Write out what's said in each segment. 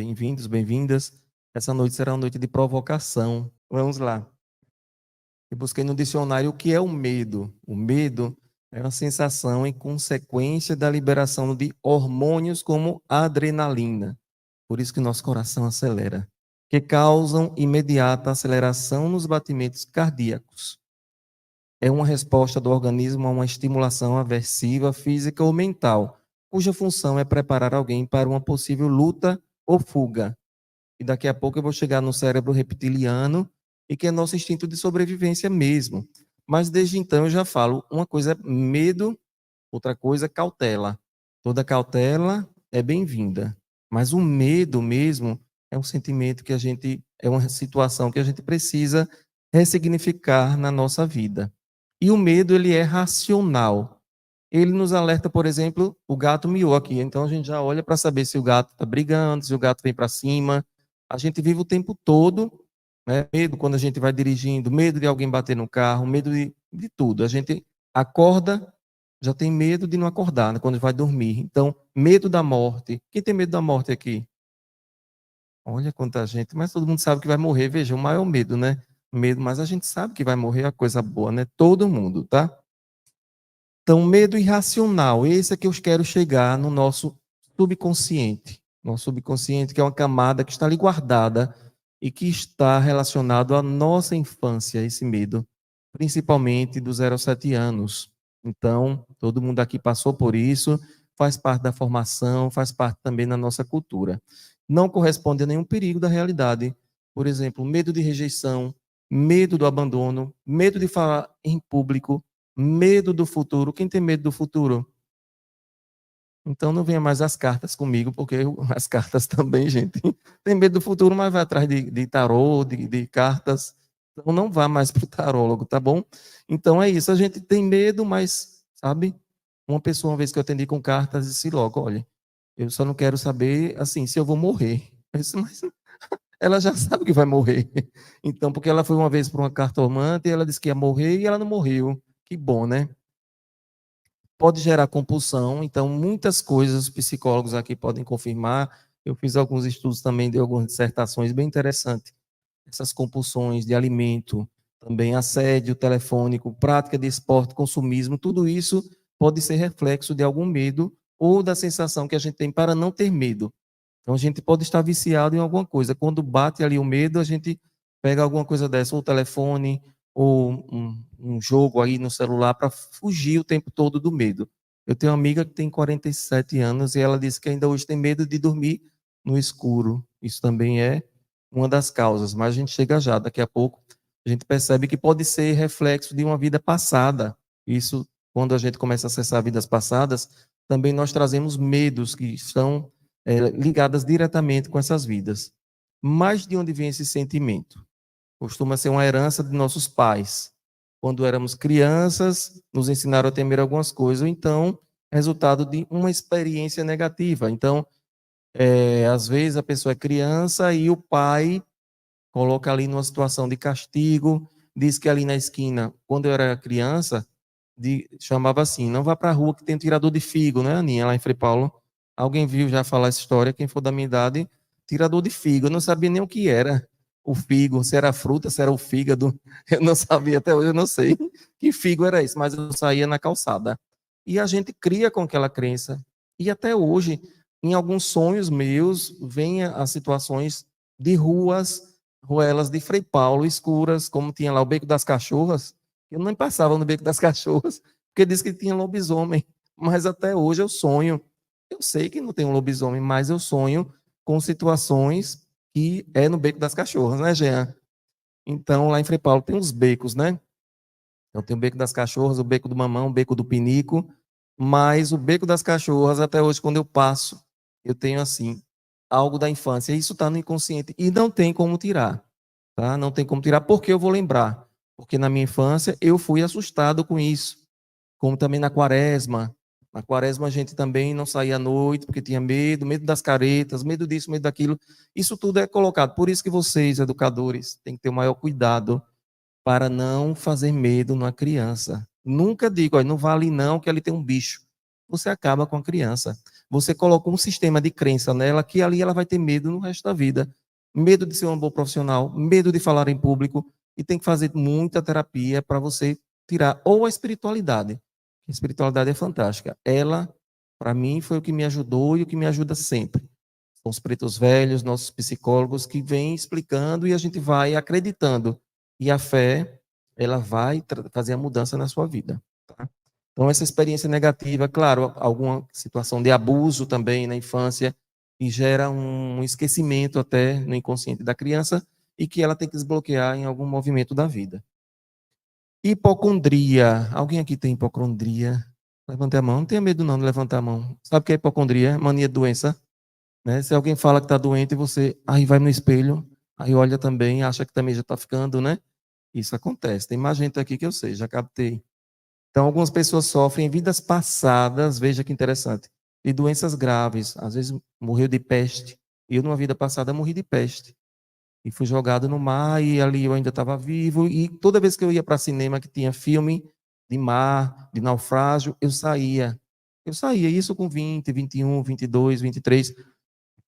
Bem-vindos, bem-vindas. Essa noite será uma noite de provocação. Vamos lá. Eu busquei no dicionário o que é o medo. O medo é uma sensação em consequência da liberação de hormônios como a adrenalina. Por isso que nosso coração acelera, que causam imediata aceleração nos batimentos cardíacos. É uma resposta do organismo a uma estimulação aversiva, física ou mental, cuja função é preparar alguém para uma possível luta ou fuga. E daqui a pouco eu vou chegar no cérebro reptiliano, e que é nosso instinto de sobrevivência mesmo. Mas desde então eu já falo, uma coisa é medo, outra coisa é cautela. Toda cautela é bem-vinda. Mas o medo mesmo é um sentimento que é uma situação que a gente precisa ressignificar na nossa vida. E o medo, ele é racional. Ele nos alerta, por exemplo, o gato miou aqui. Então a gente já olha para saber se o gato está brigando, se o gato vem para cima. A gente vive o tempo todo, né? Medo quando a gente vai dirigindo, medo de alguém bater no carro, medo de tudo. A gente acorda, já tem medo de não acordar, né? Quando vai dormir. Então, medo da morte. Quem tem medo da morte aqui? Olha quanta gente, mas todo mundo sabe que vai morrer. Veja, o maior medo, né? Medo, mas a gente sabe que vai morrer, é a coisa boa, né? Todo mundo, tá? Então, medo irracional, esse é que eu quero chegar no nosso subconsciente. Nosso subconsciente, que é uma camada que está ali guardada e que está relacionado à nossa infância, esse medo, principalmente do 0 aos 7 anos. Então, todo mundo aqui passou por isso, faz parte da formação, faz parte também da nossa cultura. Não corresponde a nenhum perigo da realidade. Por exemplo, medo de rejeição, medo do abandono, medo de falar em público, medo do futuro. Quem tem medo do futuro? Então não venha mais as cartas comigo, porque as cartas também, gente, tem medo do futuro, mas vai atrás de tarô, de cartas. Então não vá mais para o tarólogo, tá bom? Então é isso, a gente tem medo, mas, sabe? Uma pessoa, uma vez que eu atendi com cartas, disse logo, olha, eu só não quero saber, assim, se eu vou morrer. Eu disse, mas ela já sabe que vai morrer. Então, porque ela foi uma vez para uma cartomante e ela disse que ia morrer e ela não morreu. Que bom, né? Pode gerar compulsão, então muitas coisas os psicólogos aqui podem confirmar. Eu fiz alguns estudos também de algumas dissertações bem interessantes. Essas compulsões de alimento, também assédio telefônico, prática de esporte, consumismo, tudo isso pode ser reflexo de algum medo ou da sensação que a gente tem para não ter medo. Então a gente pode estar viciado em alguma coisa. Quando bate ali o medo, a gente pega alguma coisa dessa, ou o telefone, ou um jogo aí no celular para fugir o tempo todo do medo. Eu tenho uma amiga que tem 47 anos e ela disse que ainda hoje tem medo de dormir no escuro. Isso também é uma das causas, mas a gente chega já, daqui a pouco a gente percebe que pode ser reflexo de uma vida passada. Isso, quando a gente começa a acessar vidas passadas, também nós trazemos medos que estão ligadas diretamente com essas vidas. Mas de onde vem esse sentimento? Costuma ser uma herança de nossos pais. Quando éramos crianças, nos ensinaram a temer algumas coisas, ou então, resultado de uma experiência negativa. Então, às vezes a pessoa é criança e o pai coloca ali numa situação de castigo, diz que ali na esquina, quando eu era criança, chamava assim, não vá para a rua que tem um tirador de figo, né, Aninha, lá em Frei Paulo. Alguém viu já falar essa história, quem for da minha idade, tirador de figo, eu não sabia nem o que era o figo, se era fruta, se era o fígado, eu não sabia, até hoje eu não sei que figo era esse, mas eu saía na calçada. E a gente cria com aquela crença, e até hoje, em alguns sonhos meus, vem as situações de ruelas de Frei Paulo, escuras, como tinha lá o Beco das Cachorras. Eu nem passava no Beco das Cachorras, porque disse que tinha lobisomem. Mas até hoje eu sonho. Eu sei que não tem um lobisomem, mas eu sonho com situações que é no Beco das Cachorras, né, Jean? Então, lá em Frei Paulo tem os becos, né? Então tem o Beco das Cachorras, o Beco do Mamão, o Beco do Pinico, mas o Beco das Cachorras, até hoje, quando eu passo, eu tenho assim, algo da infância. Isso está no inconsciente e não tem como tirar, tá? Não tem como tirar, porque eu vou lembrar. Porque na minha infância eu fui assustado com isso, como também na quaresma. Na quaresma a gente também não saía à noite porque tinha medo, medo das caretas, medo disso, medo daquilo. Isso tudo é colocado. Por isso que vocês, educadores, têm que ter o maior cuidado para não fazer medo numa criança. Nunca digo, não vale não, que ali tem um bicho. Você acaba com a criança. você colocou um sistema de crença nela que ali ela vai ter medo no resto da vida. Medo de ser um bom profissional, medo de falar em público, e tem que fazer muita terapia para você tirar. Ou a espiritualidade. A espiritualidade é fantástica. Ela, para mim, foi o que me ajudou e o que me ajuda sempre. São os pretos velhos, nossos psicólogos, que vêm explicando e a gente vai acreditando. E a fé, ela vai fazer a mudança na sua vida. Tá? Então, essa experiência negativa, claro, alguma situação de abuso também na infância, e gera um esquecimento até no inconsciente da criança, e que ela tem que desbloquear em algum movimento da vida. Hipocondria. Alguém aqui tem hipocondria? Levante a mão. Não tenha medo não de levantar a mão. Sabe o que é hipocondria? Mania de doença. Né? Se alguém fala que está doente, você aí vai no espelho, aí olha também, acha que também já está ficando, né? Isso acontece. Tem mais gente aqui que eu sei, já captei. Então, algumas pessoas sofrem em vidas passadas, veja que interessante, de doenças graves. Às vezes morreu de peste. Eu, numa vida passada, morri de peste. E fui jogado no mar, e ali eu ainda estava vivo. E toda vez que eu ia para cinema que tinha filme de mar, de naufrágio, eu saía. Eu saía, isso com 20, 21, 22, 23.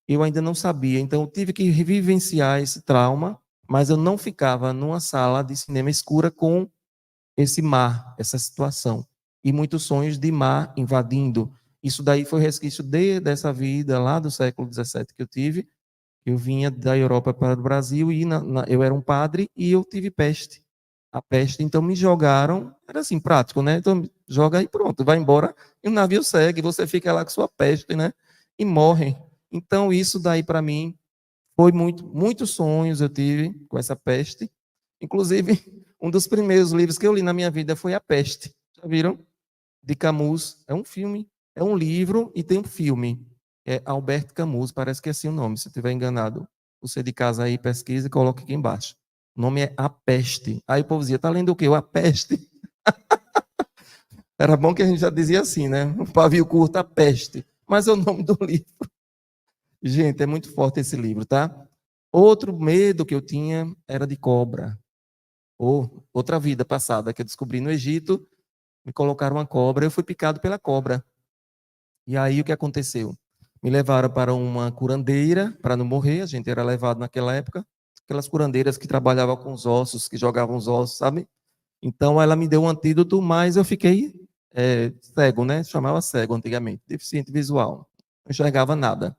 Eu ainda não sabia. Então, eu tive que vivenciar esse trauma, mas eu não ficava numa sala de cinema escura com esse mar, essa situação. E muitos sonhos de mar invadindo. Isso daí foi resquício dessa vida lá do século XVII que eu tive. Eu vinha da Europa para o Brasil e eu era um padre e eu tive peste. A peste, então me jogaram, era assim, prático, né? Então joga aí, pronto, vai embora e o navio segue, você fica lá com sua peste, né? E morre. Então isso daí para mim foi muitos sonhos eu tive com essa peste. Inclusive, um dos primeiros livros que eu li na minha vida foi A Peste. Já viram? De Camus. É um filme, é um livro e tem um filme. É Albert Camus, parece que é assim o nome. Se eu estiver enganado, você de casa aí pesquisa e coloca aqui embaixo. O nome é A Peste. Aí o povo dizia, tá lendo o quê? A Peste. Era bom que a gente já dizia assim, né? Um pavio curto, A Peste. Mas é o nome do livro. Gente, é muito forte esse livro, tá? Outro medo que eu tinha era de cobra. Ou outra vida passada que eu descobri no Egito, me colocaram uma cobra, eu fui picado pela cobra. E aí o que aconteceu? Me levaram para uma curandeira para não morrer, a gente era levado naquela época, aquelas curandeiras que trabalhavam com os ossos, que jogavam os ossos, sabe? Então ela me deu um antídoto, mas eu fiquei cego, né? Chamava cego antigamente, deficiente visual, não enxergava nada.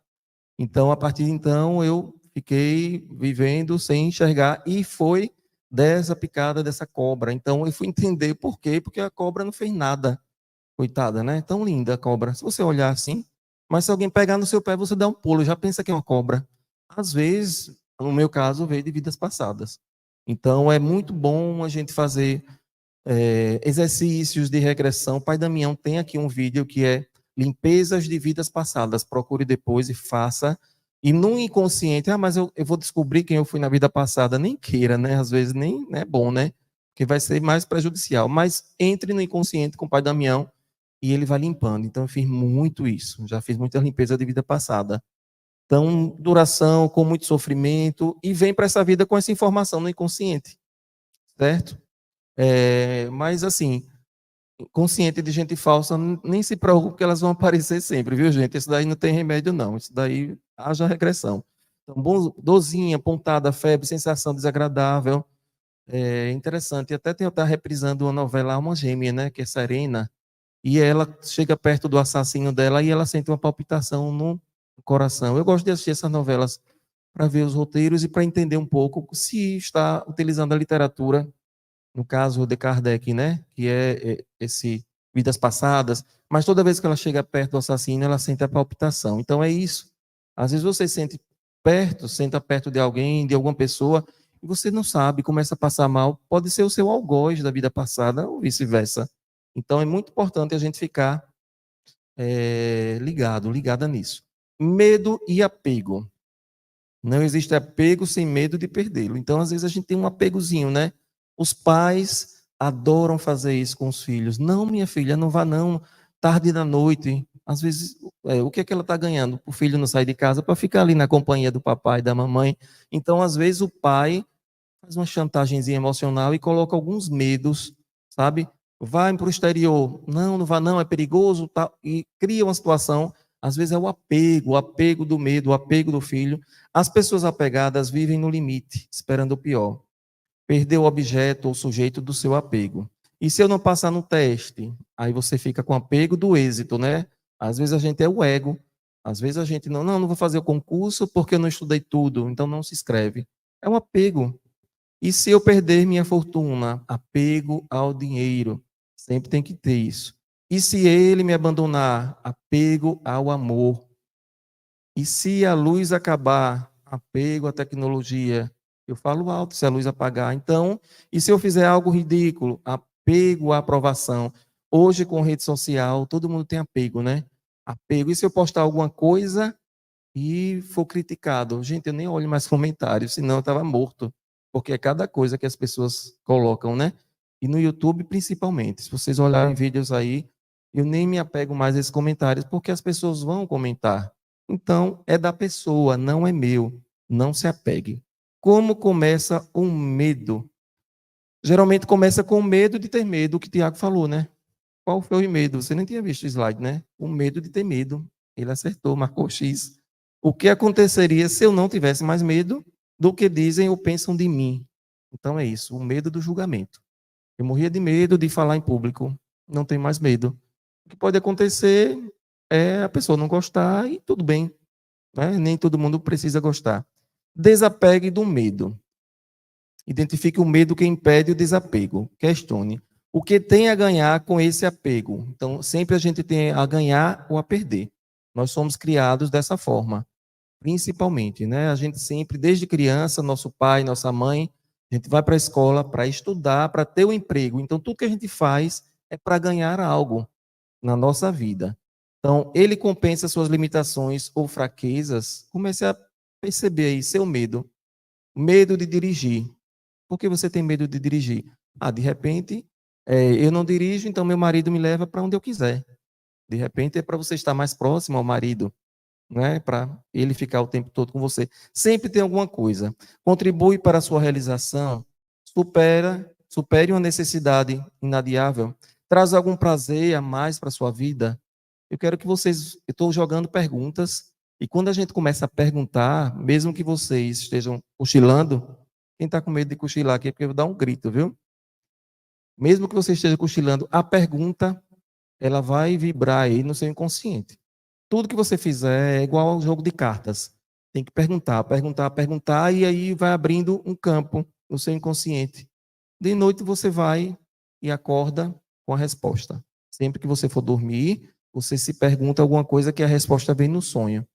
Então a partir de então eu fiquei vivendo sem enxergar e foi dessa picada dessa cobra. Então eu fui entender por quê, porque a cobra não fez nada. Coitada, né? Tão linda a cobra. Se você olhar assim, mas se alguém pegar no seu pé, você dá um pulo, já pensa que é uma cobra. Às vezes, no meu caso, veio de vidas passadas. Então, é muito bom a gente fazer exercícios de regressão. O Pai Damião tem aqui um vídeo que é limpezas de vidas passadas. Procure depois e faça. E no inconsciente, mas eu vou descobrir quem eu fui na vida passada. Nem queira, né? Às vezes nem é bom, né? Porque vai ser mais prejudicial. Mas entre no inconsciente com o Pai Damião e ele vai limpando. Então, eu fiz muito isso. Já fiz muita limpeza de vida passada. Então, duração, com muito sofrimento, e vem para essa vida com essa informação no inconsciente, certo? Mas, assim, consciente de gente falsa, nem se preocupe que elas vão aparecer sempre, viu, gente? Isso daí não tem remédio, não. Isso daí haja regressão. Então, dorzinha, pontada, febre, sensação desagradável. É interessante. Até eu estar reprisando uma novela Alma Gêmea, né? Que é Serena. E ela chega perto do assassino dela e ela sente uma palpitação no coração. Eu gosto de assistir essas novelas para ver os roteiros e para entender um pouco se está utilizando a literatura, no caso de Kardec, né? Que é esse Vidas Passadas, mas toda vez que ela chega perto do assassino, ela sente a palpitação. Então é isso. Às vezes você senta perto de alguém, de alguma pessoa, e você não sabe, começa a passar mal. Pode ser o seu algoz da vida passada ou vice-versa. Então é muito importante a gente ficar ligada nisso. Medo e apego. Não existe apego sem medo de perdê-lo. Então, às vezes, a gente tem um apegozinho, né? Os pais adoram fazer isso com os filhos. Não, minha filha, não vá não, tarde da noite. Às vezes, o que é que ela está ganhando? O filho não sai de casa para ficar ali na companhia do papai e da mamãe. Então, às vezes, o pai faz uma chantagemzinha emocional e coloca alguns medos, sabe? Vai para o exterior. Não, não vá não, é perigoso, tal. E cria uma situação. Às vezes é o apego do medo, o apego do filho. As pessoas apegadas vivem no limite, esperando o pior. Perder o objeto ou sujeito do seu apego. E se eu não passar no teste? Aí você fica com apego do êxito, né? Às vezes a gente é o ego. Às vezes a gente não vou fazer o concurso porque eu não estudei tudo, então não se inscreve. É um apego. E se eu perder minha fortuna? Apego ao dinheiro. Sempre tem que ter isso. E se ele me abandonar? Apego ao amor. E se a luz acabar? Apego à tecnologia. Eu falo alto se a luz apagar. Então, e se eu fizer algo ridículo? Apego à aprovação. Hoje, com rede social, todo mundo tem apego, né? Apego. E se eu postar alguma coisa e for criticado? Gente, eu nem olho mais comentários, senão eu estava morto. Porque é cada coisa que as pessoas colocam, né? E no YouTube, principalmente. Se vocês olharem vídeos aí, eu nem me apego mais a esses comentários, porque as pessoas vão comentar. Então, é da pessoa, não é meu. Não se apegue. Como começa o medo? Geralmente começa com o medo de ter medo, o que o Tiago falou, né? Qual foi o medo? Você nem tinha visto o slide, né? O medo de ter medo. Ele acertou, marcou X. O que aconteceria se eu não tivesse mais medo do que dizem ou pensam de mim? Então é isso, o medo do julgamento. Eu morria de medo de falar em público, não tenho mais medo. O que pode acontecer é a pessoa não gostar e tudo bem, né? Nem todo mundo precisa gostar. Desapegue do medo. Identifique o medo que impede o desapego. Questione. O que tem a ganhar com esse apego? Então, sempre a gente tem a ganhar ou a perder. Nós somos criados dessa forma, principalmente, né? A gente sempre, desde criança, nosso pai, nossa mãe, a gente vai para a escola para estudar, para ter um emprego. Então, tudo que a gente faz é para ganhar algo na nossa vida. Então, ele compensa suas limitações ou fraquezas. Comece a perceber aí seu medo. Medo de dirigir. Por que você tem medo de dirigir? De repente, eu não dirijo, então meu marido me leva para onde eu quiser. De repente, é para você estar mais próximo ao marido, né? Para ele ficar o tempo todo com você. Sempre tem alguma coisa. Contribui para a sua realização, supere uma necessidade inadiável, traz algum prazer a mais para a sua vida. Eu quero que vocês, eu estou jogando perguntas, e quando a gente começa a perguntar, mesmo que vocês estejam cochilando, quem está com medo de cochilar aqui é porque eu vou dar um grito, viu? Mesmo que você esteja cochilando, a pergunta, ela vai vibrar aí no seu inconsciente. Tudo que você fizer é igual ao jogo de cartas. Tem que perguntar, perguntar, perguntar, e aí vai abrindo um campo no seu inconsciente. De noite você vai e acorda com a resposta. Sempre que você for dormir, você se pergunta alguma coisa que a resposta vem no sonho.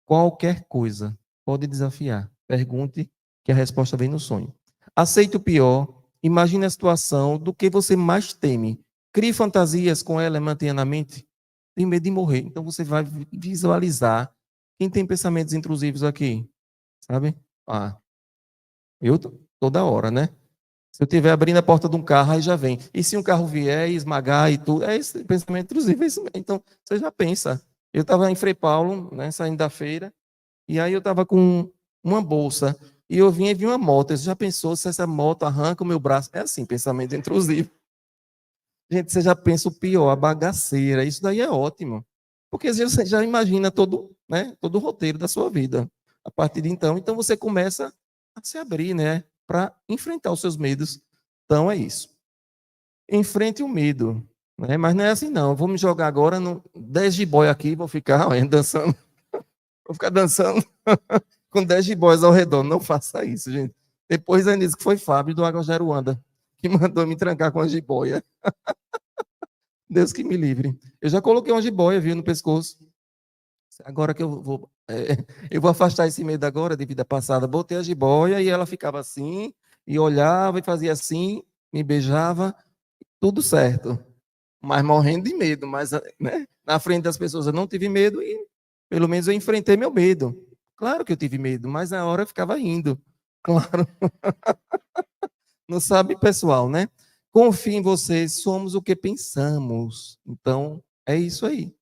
Qualquer coisa, pode desafiar. Pergunte que a resposta vem no sonho. Aceite o pior, imagine a situação do que você mais teme. Crie fantasias com ela e mantenha na mente. Tem medo de morrer, então você vai visualizar. Quem tem pensamentos intrusivos aqui? Sabe? Eu toda hora, né? Se eu estiver abrindo a porta de um carro, aí já vem. E se um carro vier e esmagar e tudo? É esse pensamento intrusivo, é isso mesmo. Então, você já pensa. Eu estava em Frei Paulo, né, saindo da feira, e aí eu estava com uma bolsa, e eu vinha e vi uma moto. Você já pensou se essa moto arranca o meu braço? É assim, pensamento intrusivo. Gente, você já pensa o pior, a bagaceira. Isso daí é ótimo. Porque às vezes você já imagina todo, né, todo o roteiro da sua vida. A partir de então você começa a se abrir, né, para enfrentar os seus medos. Então é isso. Enfrente o medo, né? Mas não é assim não. Vou me jogar agora no 10 jiboia aqui, vou ficar dançando, vou ficar dançando com 10 jiboias ao redor. Não faça isso, gente. Depois ainda disse que foi Fábio do Água Jaruanda que mandou me trancar com a jiboia. Deus que me livre. Eu já coloquei uma jiboia, viu, no pescoço. Agora que eu vou afastar esse medo agora de vida passada. Botei a jiboia e ela ficava assim, e olhava e fazia assim, me beijava, tudo certo. Mas morrendo de medo, mas né, na frente das pessoas eu não tive medo e pelo menos eu enfrentei meu medo. Claro que eu tive medo, mas na hora eu ficava rindo. Claro, não sabe, pessoal, né? Confie em vocês, somos o que pensamos. Então, é isso aí.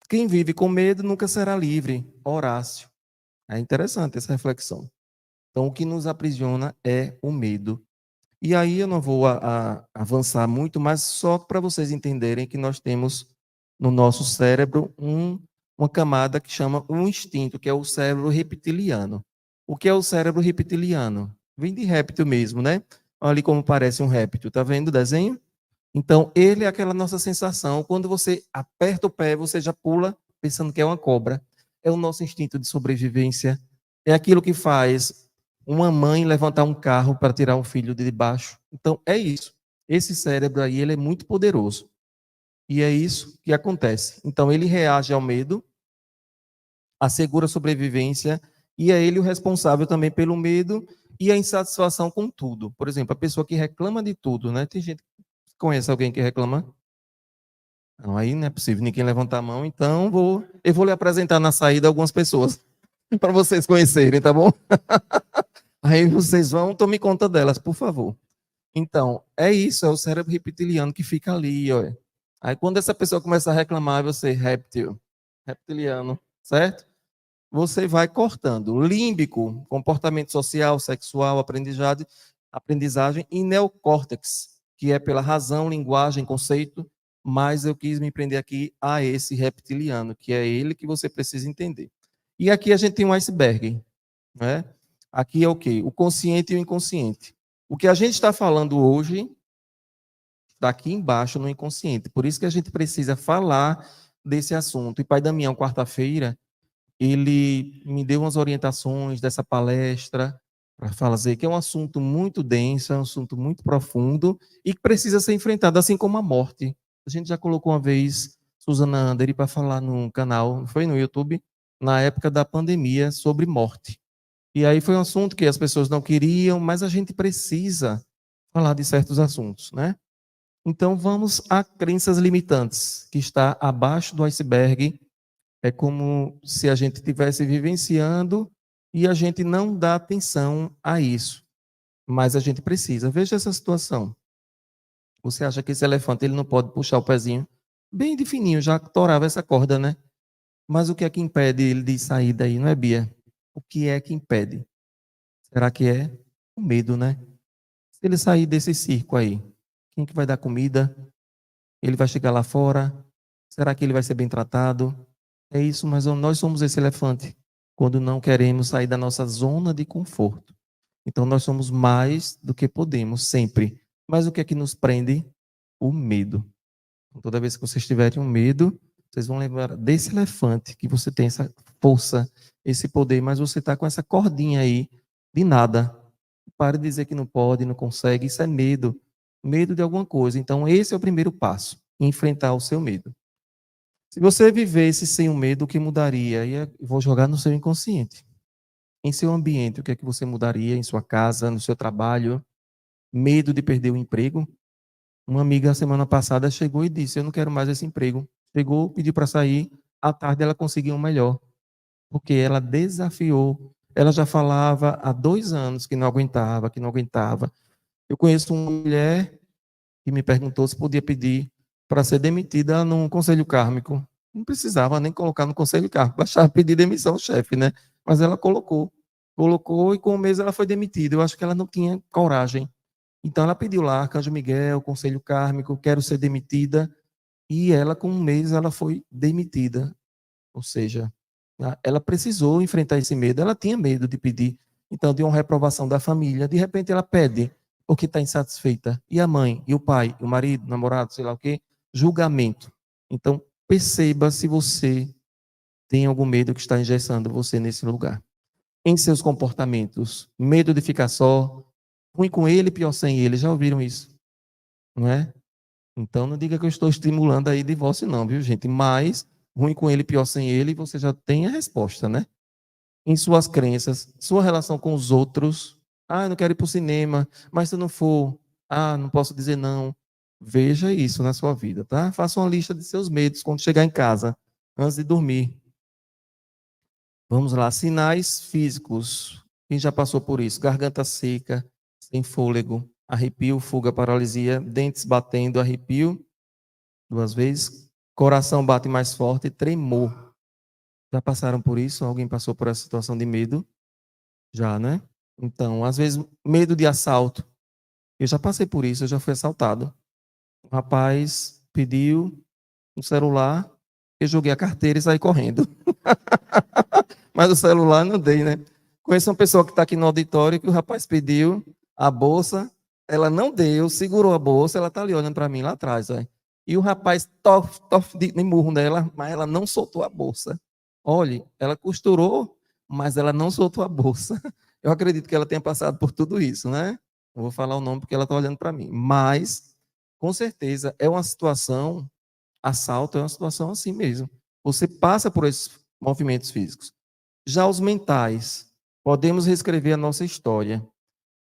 Quem vive com medo nunca será livre. Horácio. É interessante essa reflexão. Então, o que nos aprisiona é o medo. E aí eu não vou avançar muito, mas só para vocês entenderem que nós temos no nosso cérebro uma camada que chama um instinto, que é o cérebro reptiliano. O que é o cérebro reptiliano? Vem de réptil mesmo, né? Olha ali como parece um réptil, tá vendo o desenho? Então, ele é aquela nossa sensação, quando você aperta o pé, você já pula pensando que é uma cobra. É o nosso instinto de sobrevivência. É aquilo que faz uma mãe levantar um carro para tirar um filho de debaixo. Então, é isso. Esse cérebro aí, ele é muito poderoso. E é isso que acontece. Então, ele reage ao medo, assegura a sobrevivência, e é ele o responsável também pelo medo e a insatisfação com tudo. Por exemplo, a pessoa que reclama de tudo, né? Tem gente que conhece alguém que reclama? Não, aí não é possível ninguém levantar a mão, então eu vou lhe apresentar na saída algumas pessoas para vocês conhecerem, tá bom? Aí vocês vão, tome conta delas, por favor. Então, é isso, é o cérebro reptiliano que fica ali, ó. Aí quando essa pessoa começa a reclamar, você reptiliano, certo? Você vai cortando. Límbico, comportamento social, sexual, aprendizagem e neocórtex, que é pela razão, linguagem, conceito, mas eu quis me prender aqui a esse reptiliano, que é ele que você precisa entender. E aqui a gente tem um iceberg, né? Aqui é o quê? O consciente e o inconsciente. O que a gente está falando hoje está aqui embaixo no inconsciente. Por isso que a gente precisa falar desse assunto. E Pai Damião, quarta-feira, ele me deu umas orientações dessa palestra para fazer que é um assunto muito denso, é um assunto muito profundo e que precisa ser enfrentado, assim como a morte. A gente já colocou uma vez Suzana Andere para falar no canal, foi no YouTube, na época da pandemia, sobre morte. E aí foi um assunto que as pessoas não queriam, mas a gente precisa falar de certos assuntos, né? Então vamos a crenças limitantes, que está abaixo do iceberg. É como se a gente estivesse vivenciando e a gente não dá atenção a isso. Mas a gente precisa. Veja essa situação. Você acha que esse elefante ele não pode puxar o pezinho bem de fininho, já torava essa corda, né? Mas o que é que impede ele de sair daí, não é, Bia? O que é que impede? Será que é o medo, né? Se ele sair desse circo aí, quem que vai dar comida? Ele vai chegar lá fora? Será que ele vai ser bem tratado? É isso, mas nós somos esse elefante quando não queremos sair da nossa zona de conforto. Então nós somos mais do que podemos, sempre. Mas o que é que nos prende? O medo. Então, toda vez que vocês tiverem um medo, vocês vão lembrar desse elefante, que você tem essa força, esse poder, mas você está com essa cordinha aí de nada. Pare de dizer que não pode, não consegue, isso é medo. Medo de alguma coisa. Então, esse é o primeiro passo, enfrentar o seu medo. Se você vivesse sem o medo, o que mudaria? E vou jogar no seu inconsciente. Em seu ambiente, o que é que você mudaria? Em sua casa, no seu trabalho? Medo de perder o emprego? Uma amiga, semana passada, chegou e disse: Eu não quero mais esse emprego. Chegou, pediu para sair. À tarde, ela conseguiu um melhor. Porque ela desafiou. Ela já falava há 2 anos que não aguentava, que não aguentava. Eu conheço uma mulher que me perguntou se podia pedir para ser demitida num conselho kármico. Não precisava nem colocar no conselho kármico, bastava pedir demissão ao chefe, né? Mas ela colocou. Colocou e com um mês ela foi demitida. Eu acho que ela não tinha coragem. Então ela pediu lá, Arcanjo Miguel, conselho kármico, quero ser demitida. E ela, com um mês, ela foi demitida. Ou seja, ela precisou enfrentar esse medo. Ela tinha medo de pedir, então, de uma reprovação da família. De repente, ela pede porque está insatisfeita. E a mãe, e o pai, e o marido, o namorado, sei lá o quê? Julgamento. Então, perceba se você tem algum medo que está engessando você nesse lugar. Em seus comportamentos, medo de ficar só, ruim com ele, pior sem ele. Já ouviram isso? Não é? Então não diga que eu estou estimulando aí divórcio, não, viu, gente? Mas ruim com ele, pior sem ele, você já tem a resposta, né? Em suas crenças, sua relação com os outros. Ah, eu não quero ir para o cinema, mas se eu não for, não posso dizer não. Veja isso na sua vida, tá? Faça uma lista de seus medos quando chegar em casa, antes de dormir. Vamos lá, sinais físicos. Quem já passou por isso? Garganta seca, sem fôlego, arrepio, fuga, paralisia, dentes batendo, arrepio 2 vezes. Coração bate mais forte, tremor. Já passaram por isso? Alguém passou por essa situação de medo? Já, né? Então, às vezes, medo de assalto. Eu já passei por isso, eu já fui assaltado. O rapaz pediu um celular, Eu joguei a carteira e saí correndo. Mas o celular não dei, né? Conheço uma pessoa que está aqui no auditório que o rapaz pediu a bolsa, ela não deu, segurou a bolsa, ela está ali olhando para mim lá atrás, ó. E o rapaz tof de murro nela, mas ela não soltou a bolsa. Olhe, ela costurou, mas ela não soltou a bolsa. Eu acredito que ela tenha passado por tudo isso, né? Não vou falar o nome porque ela está olhando para mim. Mas, com certeza, é uma situação, assalto é uma situação assim mesmo. Você passa por esses movimentos físicos. Já os mentais, podemos reescrever a nossa história,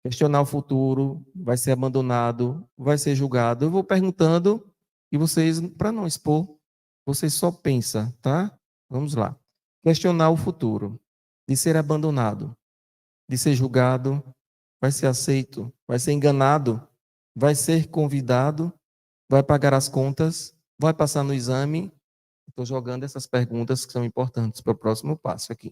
questionar o futuro, vai ser abandonado, vai ser julgado. Eu vou perguntando e vocês, para não expor, vocês só pensam, tá? Vamos lá. Questionar o futuro, de ser abandonado, de ser julgado, vai ser aceito, vai ser enganado, vai ser convidado, vai pagar as contas, vai passar no exame. Estou jogando essas perguntas que são importantes para o próximo passo aqui.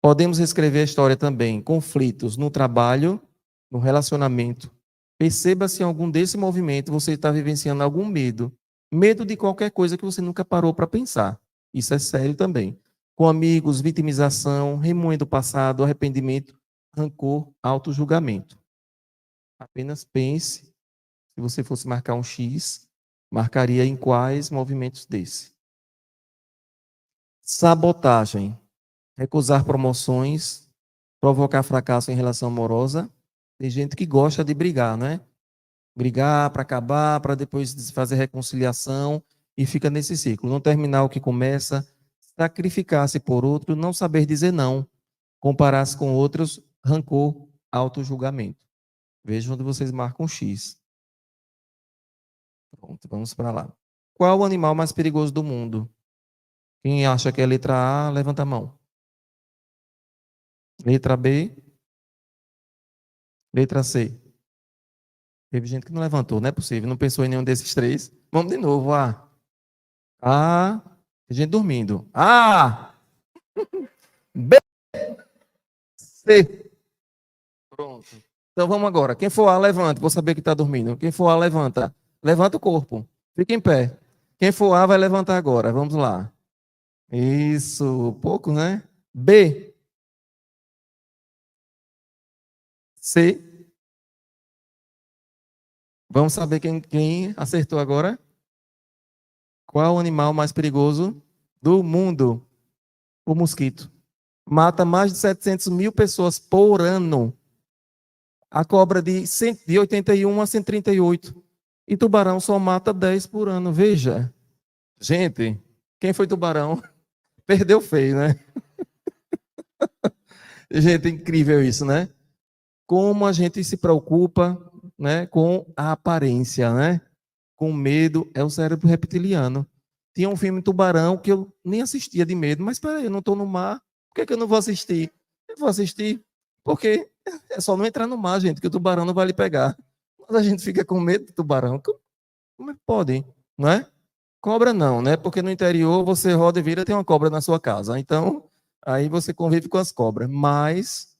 Podemos reescrever a história também. Conflitos no trabalho, no relacionamento. Perceba se em algum desse movimento você está vivenciando algum medo. Medo de qualquer coisa que você nunca parou para pensar. Isso é sério também. Com amigos, vitimização, remoendo o passado, arrependimento, rancor, auto-julgamento. Apenas pense, se você fosse marcar um X, marcaria em quais movimentos desse. Sabotagem. Recusar promoções, provocar fracasso em relação amorosa. Tem gente que gosta de brigar, né? Brigar para acabar, para depois fazer reconciliação e fica nesse ciclo. Não terminar o que começa, sacrificar-se por outro, não saber dizer não, comparar-se com outros, rancor, auto-julgamento. Vejam onde vocês marcam X. Pronto, vamos para lá. Qual o animal mais perigoso do mundo? Quem acha que é a letra A, levanta a mão. Letra B, letra C. Teve gente que não levantou, não é possível, não pensou em nenhum desses três. Vamos de novo, A. A. Tem gente dormindo. A. B. C. Pronto. Então vamos agora. Quem for A, levanta. Vou saber que está dormindo. Quem for A, levanta. Levanta o corpo. Fica em pé. Quem for A, vai levantar agora. Vamos lá. Isso. Pouco, né? B. C. Vamos saber quem acertou agora? Qual o animal mais perigoso do mundo? O mosquito. Mata mais de 700 mil pessoas por ano. A cobra de 81 a 138. E tubarão só mata 10 por ano. Veja. Gente, quem foi tubarão? Perdeu feio, né? Gente, é incrível isso, né? Como a gente se preocupa, né, com a aparência, né? Com medo, é o cérebro reptiliano. Tinha um filme Tubarão que eu nem assistia de medo, mas peraí, eu não estou no mar, por que eu não vou assistir? Eu vou assistir porque é só não entrar no mar, gente, que o tubarão não vai lhe pegar. Mas a gente fica com medo do tubarão. Como é que pode? Não é? Cobra não, né? Porque no interior você roda e vira, tem uma cobra na sua casa. Então, aí você convive com as cobras. Mas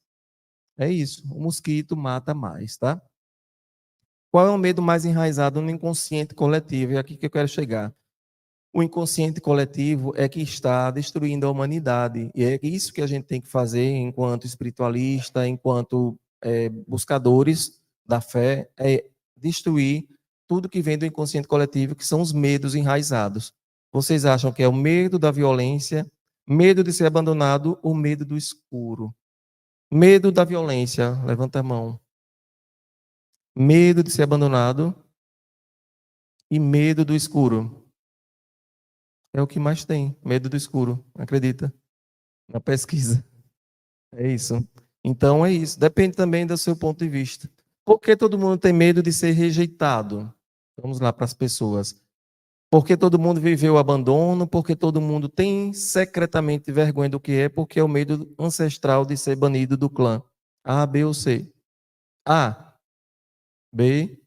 é isso, o mosquito mata mais, tá? Qual é o medo mais enraizado no inconsciente coletivo? É aqui que eu quero chegar. O inconsciente coletivo é que está destruindo a humanidade. E é isso que a gente tem que fazer enquanto espiritualista, enquanto buscadores da fé, é destruir tudo que vem do inconsciente coletivo, que são os medos enraizados. Vocês acham que é o medo da violência, medo de ser abandonado ou medo do escuro? Medo da violência, levanta a mão. Medo de ser abandonado e medo do escuro. É o que mais tem, medo do escuro, acredita? Na pesquisa. É isso. Então é isso. Depende também do seu ponto de vista. Por que todo mundo tem medo de ser rejeitado? Vamos lá para as pessoas. Porque todo mundo viveu o abandono, porque todo mundo tem secretamente vergonha do que é, porque é o medo ancestral de ser banido do clã. A, B ou C? A, B,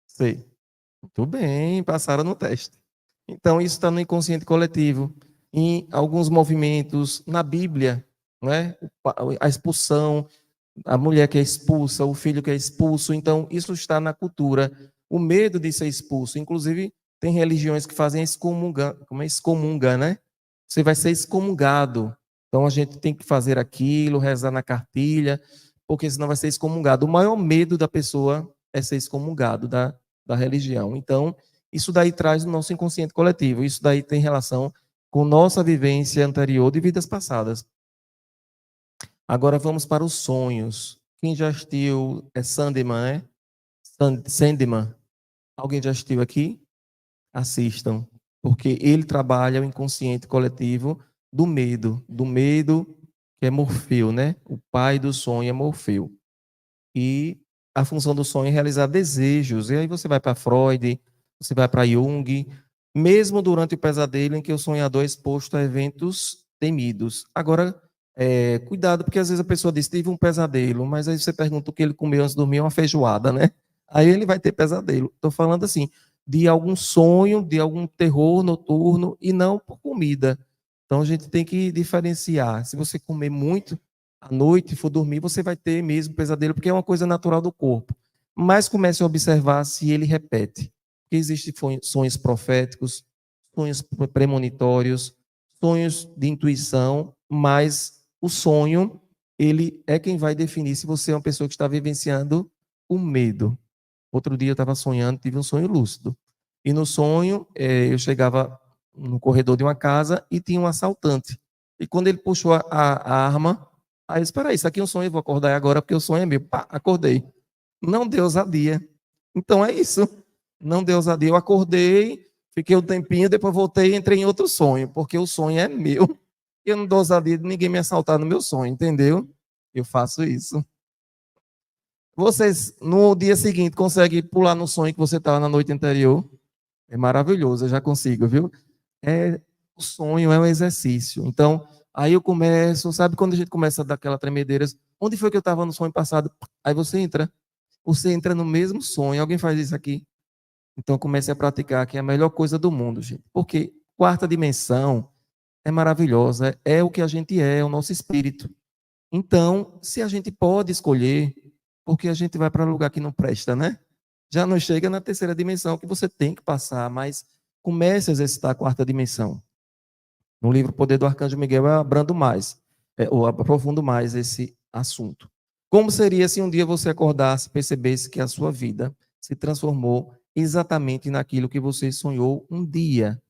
C. Muito bem, passaram no teste. Então, isso está no inconsciente coletivo. Em alguns movimentos, na Bíblia, né? A expulsão, a mulher que é expulsa, o filho que é expulso. Então, isso está na cultura. O medo de ser expulso. Inclusive, Tem religiões que fazem excomungar, como é excomungar, né? Você vai ser excomungado. Então a gente tem que fazer aquilo, rezar na cartilha, porque senão vai ser excomungado. O maior medo da pessoa é ser excomungado da religião. Então, isso daí traz o nosso inconsciente coletivo. Isso daí tem relação com nossa vivência anterior de vidas passadas. Agora vamos para os sonhos. Quem já assistiu Sandman, né? Sandman. Alguém já assistiu aqui? Assistam, porque ele trabalha o inconsciente coletivo do medo que é Morfeu, né? O pai do sonho é Morfeu. E a função do sonho é realizar desejos. E aí você vai para Freud, você vai para Jung, mesmo durante o pesadelo em que o sonhador é exposto a eventos temidos. Agora, cuidado, porque às vezes a pessoa diz, tive um pesadelo, mas aí você pergunta o que ele comeu antes de dormir, uma feijoada, né? Aí ele vai ter pesadelo. Estou falando assim, de algum sonho, de algum terror noturno, e não por comida. Então a gente tem que diferenciar. Se você comer muito à noite e for dormir, você vai ter mesmo pesadelo, porque é uma coisa natural do corpo. Mas comece a observar se ele repete. Porque existem sonhos proféticos, sonhos premonitórios, sonhos de intuição, mas o sonho, ele é quem vai definir se você é uma pessoa que está vivenciando o medo. Outro dia eu estava sonhando, tive um sonho lúcido. E no sonho, eu chegava no corredor de uma casa e tinha um assaltante. E quando ele puxou a arma, aí eu disse, espera aí, isso aqui é um sonho, eu vou acordar agora porque o sonho é meu. Pá, acordei. Não deu ousadia. Então é isso. Não deu ousadia. Eu acordei, fiquei um tempinho, depois voltei e entrei em outro sonho, porque o sonho é meu. Eu não dou ousadia de ninguém me assaltar no meu sonho, entendeu? Eu faço isso. Vocês, no dia seguinte, conseguem pular no sonho que você estava na noite anterior? É maravilhoso, eu já consigo, viu? O sonho é um exercício. Então, aí eu começo, sabe quando a gente começa a dar aquela tremedeira? Onde foi que eu estava no sonho passado? Aí você entra no mesmo sonho. Alguém faz isso aqui? Então, comece a praticar, que é a melhor coisa do mundo, gente. Porque quarta dimensão é maravilhosa, é o que a gente é o nosso espírito. Então, se a gente pode escolher, porque a gente vai para um lugar que não presta, né? Já não chega na terceira dimensão que você tem que passar, mas comece a exercitar a quarta dimensão. No livro Poder do Arcanjo Miguel, eu abrando mais, ou aprofundo mais esse assunto. Como seria se um dia você acordasse e percebesse que a sua vida se transformou exatamente naquilo que você sonhou um dia?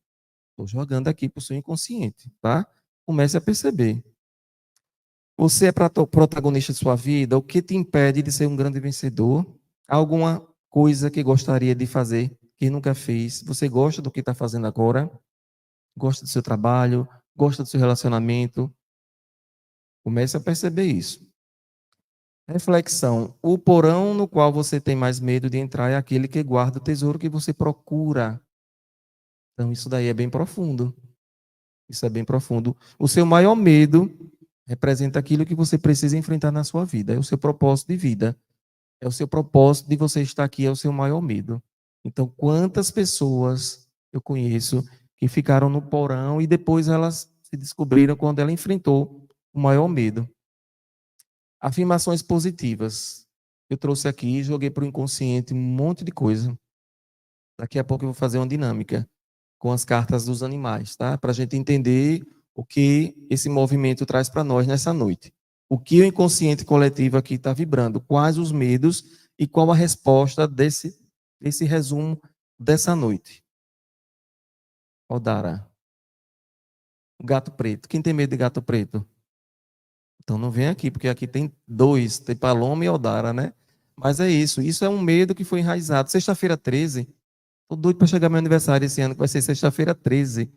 Estou jogando aqui para o seu inconsciente, tá? Comece a perceber. Você é protagonista de sua vida? O que te impede de ser um grande vencedor? Alguma coisa que gostaria de fazer que nunca fez? Você gosta do que está fazendo agora? Gosta do seu trabalho? Gosta do seu relacionamento? Comece a perceber isso. Reflexão. O porão no qual você tem mais medo de entrar é aquele que guarda o tesouro que você procura. Então, isso daí é bem profundo. Isso é bem profundo. O seu maior medo representa aquilo que você precisa enfrentar na sua vida. É o seu propósito de vida. É o seu propósito de você estar aqui, é o seu maior medo. Então, quantas pessoas eu conheço que ficaram no porão e depois elas se descobriram quando ela enfrentou o maior medo. Afirmações positivas. Eu trouxe aqui, joguei para o inconsciente um monte de coisa. Daqui a pouco eu vou fazer uma dinâmica com as cartas dos animais, tá? Para a gente entender o que esse movimento traz para nós nessa noite. O que o inconsciente coletivo aqui está vibrando, quais os medos e qual a resposta desse resumo dessa noite. Odara. O gato preto. Quem tem medo de gato preto? Então não vem aqui, porque aqui tem dois, tem Paloma e Odara, né? Mas é isso, isso é um medo que foi enraizado. Sexta-feira 13, tô doido para chegar meu aniversário esse ano, que vai ser sexta-feira 13.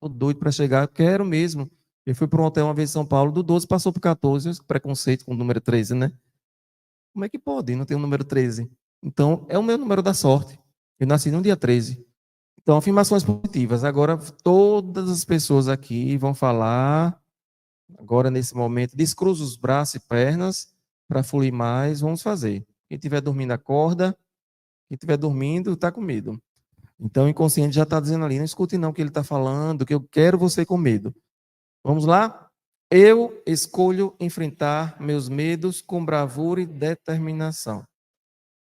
Tô doido para chegar, quero mesmo. Eu fui para um hotel uma vez em São Paulo, do 12 passou para 14, preconceito com o número 13, né? Como é que pode não ter o número 13? Então, é o meu número da sorte. Eu nasci no dia 13. Então, afirmações positivas. Agora, todas as pessoas aqui vão falar, agora nesse momento, descruza os braços e pernas para fluir mais. Vamos fazer. Quem estiver dormindo, acorda. Quem estiver dormindo, está com medo. Então, o inconsciente já está dizendo ali, não escute não o que ele está falando, que eu quero você com medo. Vamos lá? Eu escolho enfrentar meus medos com bravura e determinação.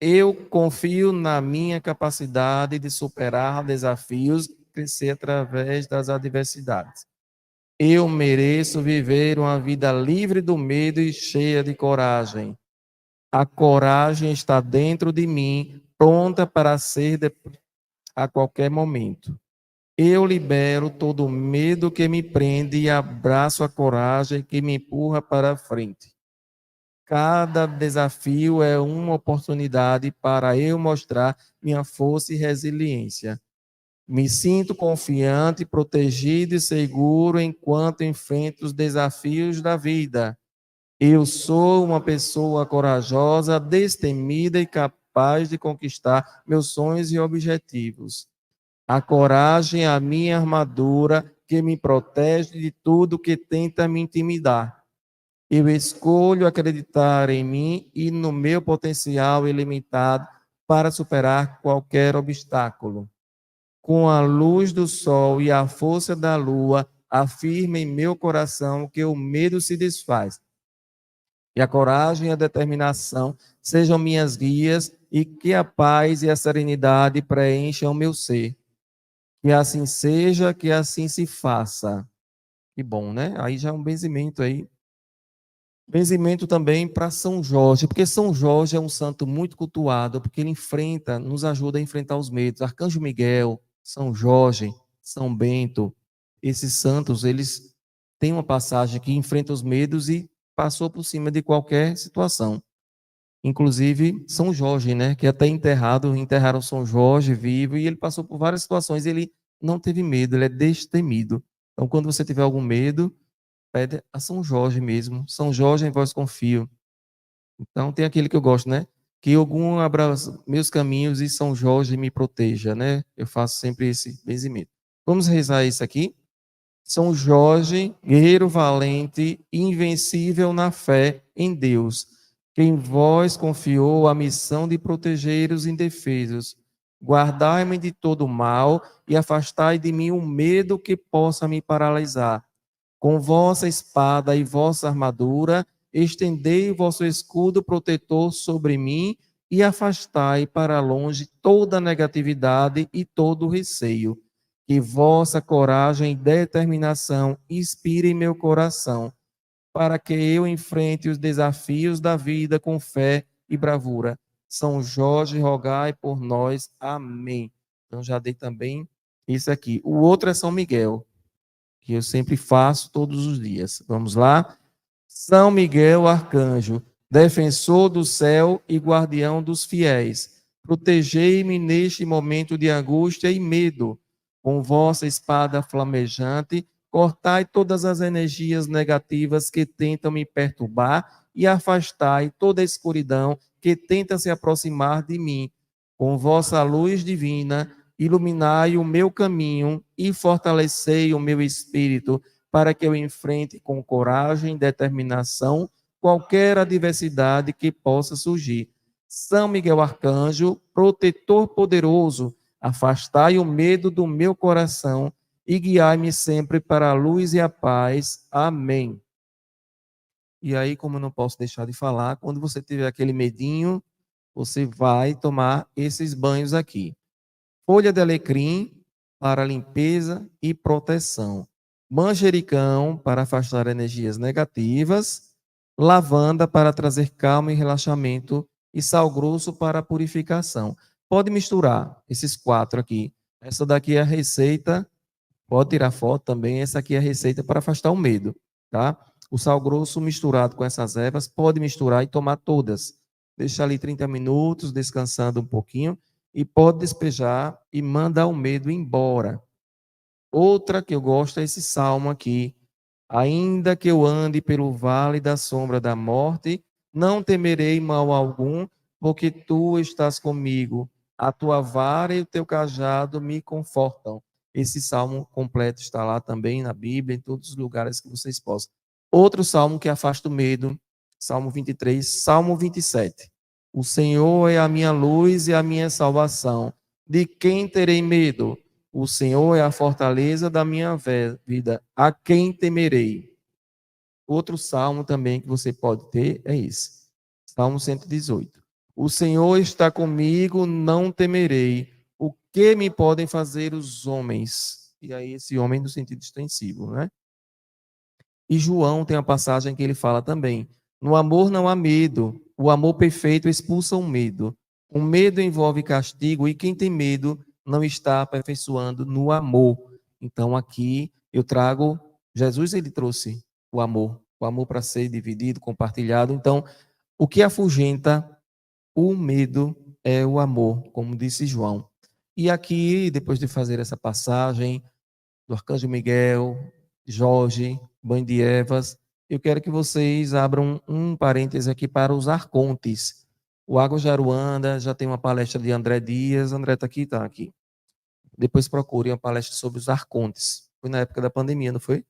Eu confio na minha capacidade de superar desafios e crescer através das adversidades. Eu mereço viver uma vida livre do medo e cheia de coragem. A coragem está dentro de mim, pronta para ser a qualquer momento. Eu libero todo o medo que me prende e abraço a coragem que me empurra para a frente. Cada desafio é uma oportunidade para eu mostrar minha força e resiliência. Me sinto confiante, protegido e seguro enquanto enfrento os desafios da vida. Eu sou uma pessoa corajosa, destemida e capaz de conquistar meus sonhos e objetivos. A coragem é a minha armadura que me protege de tudo que tenta me intimidar. Eu escolho acreditar em mim e no meu potencial ilimitado para superar qualquer obstáculo. Com a luz do sol e a força da lua, afirma em meu coração que o medo se desfaz. E a coragem e a determinação sejam minhas guias e que a paz e a serenidade preencham o meu ser. Que assim seja, que assim se faça. Que bom, né? Aí já é um benzimento aí. Benzimento também para São Jorge, porque São Jorge é um santo muito cultuado, porque ele enfrenta, nos ajuda a enfrentar os medos. Arcanjo Miguel, São Jorge, São Bento, esses santos, eles têm uma passagem que enfrenta os medos e passou por cima de qualquer situação. Inclusive São Jorge, né, que até enterraram São Jorge vivo e ele passou por várias situações, ele não teve medo, ele é destemido. Então, quando você tiver algum medo, pede a São Jorge mesmo. São Jorge, em vós confio. Então, tem aquele que eu gosto, né? Que algum abra meus caminhos e São Jorge me proteja, né? Eu faço sempre esse benzimento. Vamos rezar isso aqui? São Jorge, guerreiro valente, invencível na fé em Deus, que em vós confiou a missão de proteger os indefesos. Guardai-me de todo mal e afastai de mim o medo que possa me paralisar. Com vossa espada e vossa armadura, estendei o vosso escudo protetor sobre mim e afastai para longe toda negatividade e todo receio. Que vossa coragem e determinação inspirem meu coração, para que eu enfrente os desafios da vida com fé e bravura. São Jorge, rogai por nós. Amém. Então já dei também isso aqui. O outro é São Miguel, que eu sempre faço todos os dias. Vamos lá? São Miguel, arcanjo, defensor do céu e guardião dos fiéis, protegei-me neste momento de angústia e medo. Com vossa espada flamejante, cortai todas as energias negativas que tentam me perturbar e afastai toda a escuridão que tenta se aproximar de mim. Com vossa luz divina, iluminai o meu caminho e fortalecei o meu espírito, para que eu enfrente com coragem e determinação qualquer adversidade que possa surgir. São Miguel Arcanjo, protetor poderoso, afastai o medo do meu coração e guiai-me sempre para a luz e a paz. Amém. E aí, como eu não posso deixar de falar, quando você tiver aquele medinho, você vai tomar esses banhos aqui. Folha de alecrim para limpeza e proteção. Manjericão para afastar energias negativas. Lavanda para trazer calma e relaxamento. E sal grosso para purificação. Pode misturar esses quatro aqui. Essa daqui é a receita. Pode tirar foto também. Essa aqui é a receita para afastar o medo, tá? O sal grosso misturado com essas ervas, pode misturar e tomar todas. Deixa ali 30 minutos, descansando um pouquinho, e pode despejar e mandar o medo embora. Outra que eu gosto é esse salmo aqui. Ainda que eu ande pelo vale da sombra da morte, não temerei mal algum, porque tu estás comigo. A tua vara e o teu cajado me confortam. Esse salmo completo está lá também na Bíblia, em todos os lugares que vocês possam. Outro salmo que afasta o medo, Salmo 23, Salmo 27. O Senhor é a minha luz e a minha salvação. De quem terei medo? O Senhor é a fortaleza da minha vida. A quem temerei? Outro salmo também que você pode ter é esse. Salmo 118. O Senhor está comigo, não temerei. O que me podem fazer os homens? E aí, esse homem no sentido extensivo, né? E João tem uma passagem que ele fala também: no amor não há medo, o amor perfeito expulsa o medo. O medo envolve castigo e quem tem medo não está aperfeiçoando no amor. Então aqui eu trago, Jesus ele trouxe o amor para ser dividido, compartilhado. Então, o que afugenta o medo é o amor, como disse João. E aqui, depois de fazer essa passagem, do Arcanjo Miguel, Jorge, Mãe de Evas. Eu quero que vocês abram um parêntese aqui para os arcontes. O Água Jaruanda já tem uma palestra de André Dias. André está aqui? Está aqui. Depois procurem uma palestra sobre os arcontes. Foi na época da pandemia, não foi?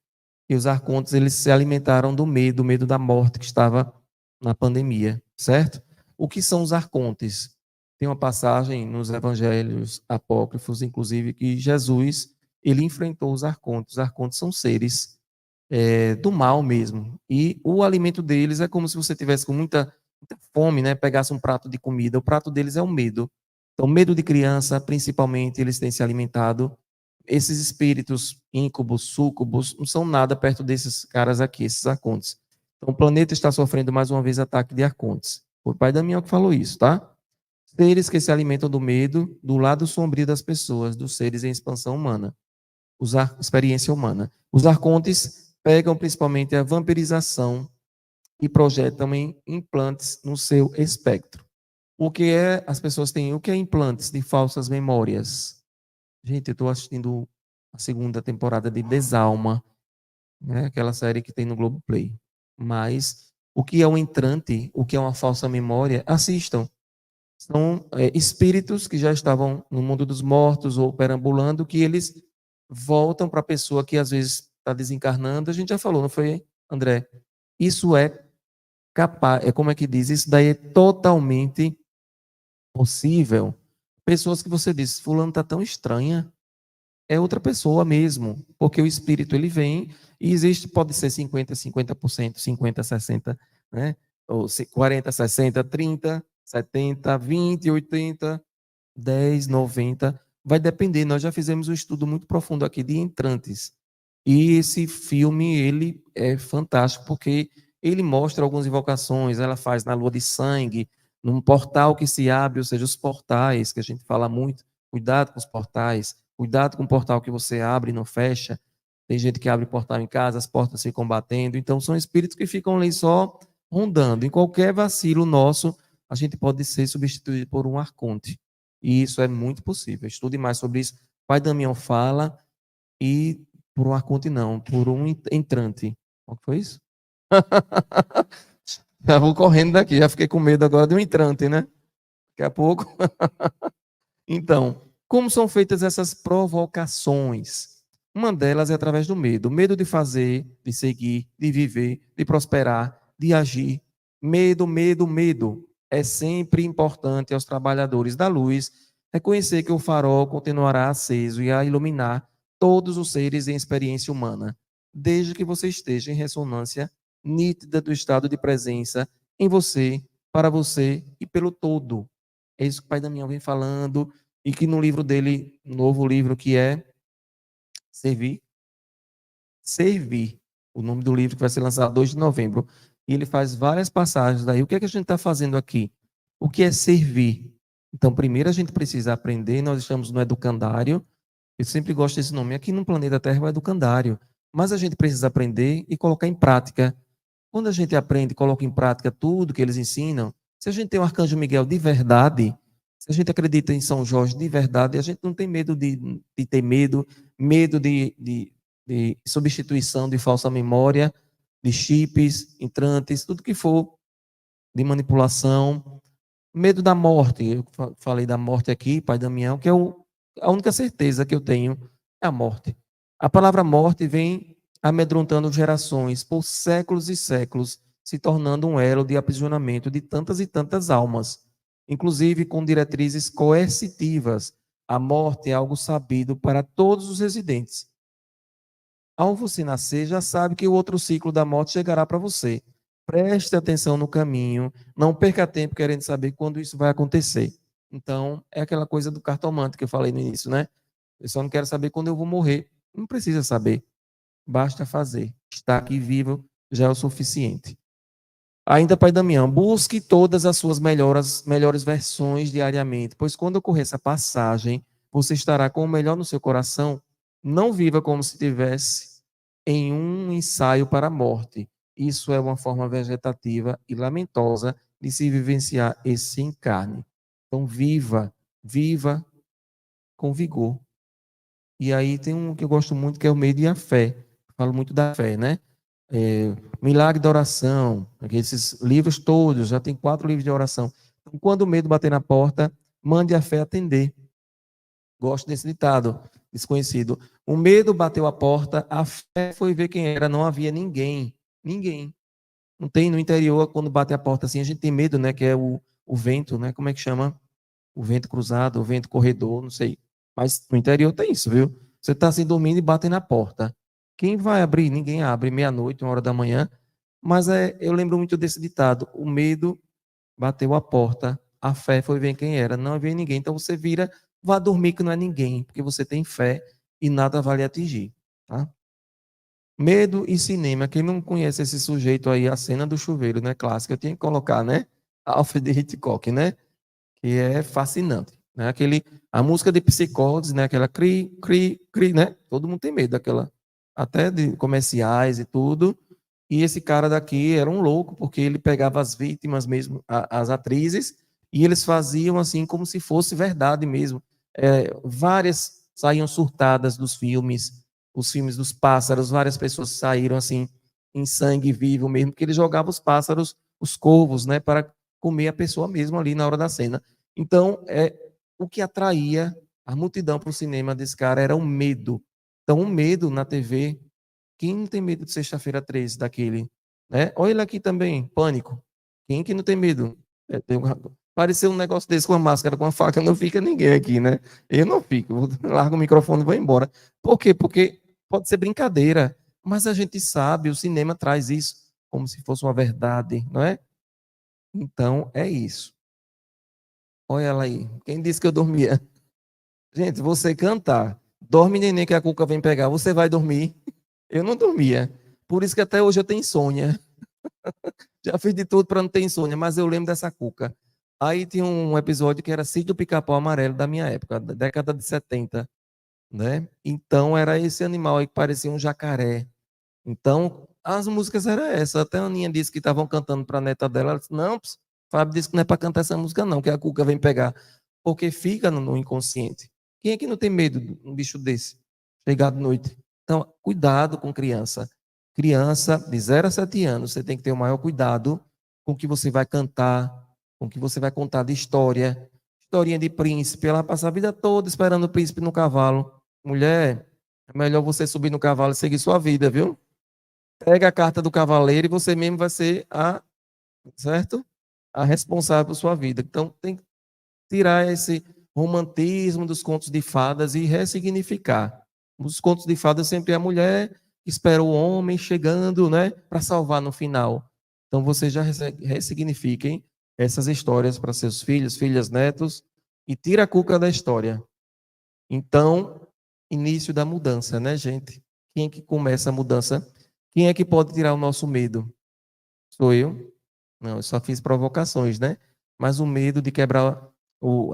E os arcontes, eles se alimentaram do medo da morte que estava na pandemia, certo? O que são os arcontes? Tem uma passagem nos evangelhos apócrifos, inclusive, que Jesus, ele enfrentou os arcontes. Os arcontes são seres do mal mesmo. E o alimento deles é como se você tivesse com muita fome, né? Pegasse um prato de comida. O prato deles é o medo. Então, medo de criança, principalmente, eles têm se alimentado. Esses espíritos íncubos, súcubos, não são nada perto desses caras aqui, esses arcontes. Então, o planeta está sofrendo mais uma vez ataque de arcontes. O pai Damião que falou isso, tá? Seres que se alimentam do medo, do lado sombrio das pessoas, dos seres em expansão humana, experiência humana. Os arcontes pegam principalmente a vampirização e projetam em implantes no seu espectro. O que é, as pessoas têm, o que é implantes de falsas memórias? Gente, eu estou assistindo a segunda temporada de Desalma, né? Aquela série que tem no Globoplay. Mas o que é um entrante, o que é uma falsa memória, assistam. São espíritos que já estavam no mundo dos mortos ou perambulando, que eles voltam para a pessoa que às vezes está desencarnando. A gente já falou, não foi, André? Isso é capaz, como é que diz? Isso daí é totalmente possível. Pessoas que você diz, fulano está tão estranha, é outra pessoa mesmo, porque o espírito ele vem e existe, pode ser 50%, 60%, né? Ou 40, 60, 30, 70, 20, 80, 10, 90, vai depender. Nós já fizemos um estudo muito profundo aqui de entrantes. E esse filme, ele é fantástico, porque ele mostra algumas invocações, ela faz na lua de sangue, num portal que se abre, ou seja, os portais, que a gente fala muito, cuidado com os portais, cuidado com o portal que você abre e não fecha. Tem gente que abre portal em casa, as portas ficam batendo, então são espíritos que ficam ali só rondando. Em qualquer vacilo nosso, a gente pode ser substituído por um arconte. E isso é muito possível. Estude mais sobre isso. Pai Damião fala, e por um arconte não, por um entrante. Qual que foi isso? Já vou correndo daqui, já fiquei com medo agora de um entrante, né? Daqui a pouco. Então, como são feitas essas provocações? Uma delas é através do medo. Medo de fazer, de seguir, de viver, de prosperar, de agir. Medo, medo, medo. É sempre importante aos trabalhadores da luz reconhecer que o farol continuará aceso e a iluminar todos os seres em experiência humana, desde que você esteja em ressonância nítida do estado de presença em você, para você e pelo todo. É isso que o Pai Damião vem falando, e que no livro dele, novo livro que é Servir, Servir, o nome do livro que vai ser lançado 2 de novembro, e ele faz várias passagens daí. O que é que a gente está fazendo aqui? O que é servir? Então, primeiro a gente precisa aprender, nós estamos no educandário, eu sempre gosto desse nome, aqui no planeta Terra é o educandário, mas a gente precisa aprender e colocar em prática. Quando a gente aprende e coloca em prática tudo que eles ensinam, se a gente tem o Arcanjo Miguel de verdade, se a gente acredita em São Jorge de verdade, a gente não tem medo de ter medo, medo de substituição de falsa memória, de chips, entrantes, tudo que for de manipulação, medo da morte. Eu falei da morte aqui, Pai Damião, que é a única certeza que eu tenho é a morte. A palavra morte vem amedrontando gerações por séculos e séculos, se tornando um elo de aprisionamento de tantas e tantas almas, inclusive com diretrizes coercitivas. A morte é algo sabido para todos os residentes. Ao você nascer, já sabe que o outro ciclo da morte chegará para você. Preste atenção no caminho, não perca tempo querendo saber quando isso vai acontecer. Então, é aquela coisa do cartomante que eu falei no início, né? Eu só não quero saber quando eu vou morrer. Não precisa saber, basta fazer. Estar aqui vivo já é o suficiente. Ainda, Pai Damião, busque todas as suas melhores versões diariamente, pois quando ocorrer essa passagem, você estará com o melhor no seu coração. Não viva como se tivesse em um ensaio para a morte. Isso é uma forma vegetativa e lamentosa de se vivenciar esse encarne. Então, viva com vigor. E aí tem um que eu gosto muito, que é o medo e a fé. Falo muito da fé, né? Milagre da Oração, esses livros todos, já tem 4 livros de oração. Então, quando o medo bater na porta, mande a fé atender. Gosto desse ditado, desconhecido. O medo bateu a porta, a fé foi ver quem era, não havia ninguém. Ninguém. Não tem no interior, quando bate a porta assim, a gente tem medo, né? Que é o vento, né? Como é que chama? O vento cruzado, o vento corredor, não sei. Mas no interior tem isso, viu? Você está assim dormindo e batem na porta. Quem vai abrir? Ninguém abre, meia-noite, 1 hora da manhã. Mas eu lembro muito desse ditado: o medo bateu a porta, a fé foi ver quem era, não havia ninguém. Então você vira, vá dormir que não é ninguém, porque você tem fé e nada vai lhe atingir. Tá? Medo e cinema. Quem não conhece esse sujeito aí, a cena do chuveiro, né? Clássica, eu tinha que colocar, né? Alfred Hitchcock, né? Que é fascinante, né? A música de Psicoses, né? Aquela cri, cri, cri, né? Todo mundo tem medo daquela, até de comerciais e tudo. E esse cara daqui era um louco, porque ele pegava as vítimas mesmo, as atrizes, e eles faziam assim como se fosse verdade mesmo. Várias saíam surtadas dos filmes, os filmes dos pássaros, várias pessoas saíram assim em sangue vivo mesmo, porque ele jogava os pássaros, os corvos, né, para comer a pessoa mesmo ali na hora da cena. Então, o que atraía a multidão para o cinema desse cara era o medo. Então, o medo na TV, quem não tem medo de Sexta-feira 13 daquele, né? Olha ele aqui também, Pânico. Quem que não tem medo? Pareceu um negócio desse com a máscara, com a faca, não fica ninguém aqui, né? Eu não fico, largo o microfone e vou embora. Por quê? Porque pode ser brincadeira, mas a gente sabe, o cinema traz isso como se fosse uma verdade, não é? Então, é isso. Olha ela aí. Quem disse que eu dormia? Gente, você cantar, dorme neném que a cuca vem pegar, você vai dormir? Eu não dormia. Por isso que até hoje eu tenho insônia. Já fiz de tudo para não ter insônia, mas eu lembro dessa cuca. Aí tinha um episódio que era Sítio do Pica-Pau Amarelo da minha época, da década de 70, né? Então era esse animal aí que parecia um jacaré. Então as músicas eram essas. Até a Aninha disse que estavam cantando para a neta dela. Ela disse: Não, Fábio disse que não é para cantar essa música, não, que a cuca vem pegar. Porque fica no inconsciente. Quem é que não tem medo de um bicho desse chegar de noite? Então, cuidado com criança. Criança de 0 a 7 anos, você tem que ter o maior cuidado com o que você vai cantar, com o que você vai contar de história. Historinha de príncipe, ela passa a vida toda esperando o príncipe no cavalo. Mulher, é melhor você subir no cavalo e seguir sua vida, viu? Pega a carta do cavaleiro e você mesmo vai ser certo? A responsável por sua vida. Então, tem que tirar esse romantismo dos contos de fadas e ressignificar. Os contos de fadas sempre é a mulher que espera o homem chegando, né, para salvar no final. Então, vocês já ressignifiquem essas histórias para seus filhos, filhas, netos e tira a cuca da história. Então, início da mudança, né, gente? Quem é que começa a mudança? Quem é que pode tirar o nosso medo? Sou eu? Não, eu só fiz provocações, né? Mas o medo de quebrar,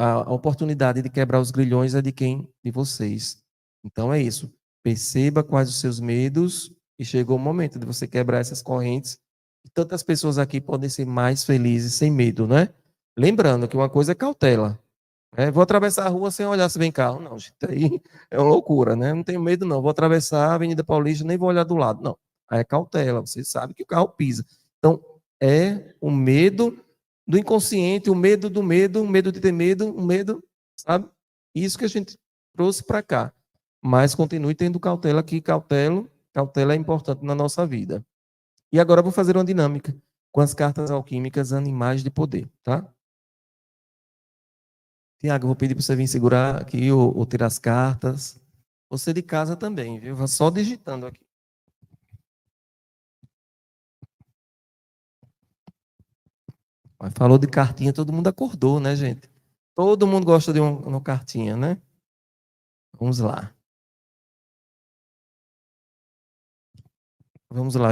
a oportunidade de quebrar os grilhões é de quem? De vocês. Então é isso. Perceba quais os seus medos e chegou o momento de você quebrar essas correntes. E tantas pessoas aqui podem ser mais felizes sem medo, né? Lembrando que uma coisa é cautela. Vou atravessar a rua sem olhar se vem carro. Não, gente, aí é uma loucura, né? Não tenho medo, não. Vou atravessar a Avenida Paulista, nem vou olhar do lado. Não. Aí é cautela, você sabe que o carro pisa. Então, é o medo do inconsciente, o medo de ter medo, o medo, sabe? Isso que a gente trouxe para cá. Mas continue tendo cautela aqui, cautela é importante na nossa vida. E agora eu vou fazer uma dinâmica com as cartas alquímicas Animais de Poder, tá? Tiago, eu vou pedir para você vir segurar aqui ou tirar as cartas. Você de casa também, viu? Vá só digitando aqui. Mas falou de cartinha, todo mundo acordou, né, gente? Todo mundo gosta de uma cartinha, né? Vamos lá. Vamos lá.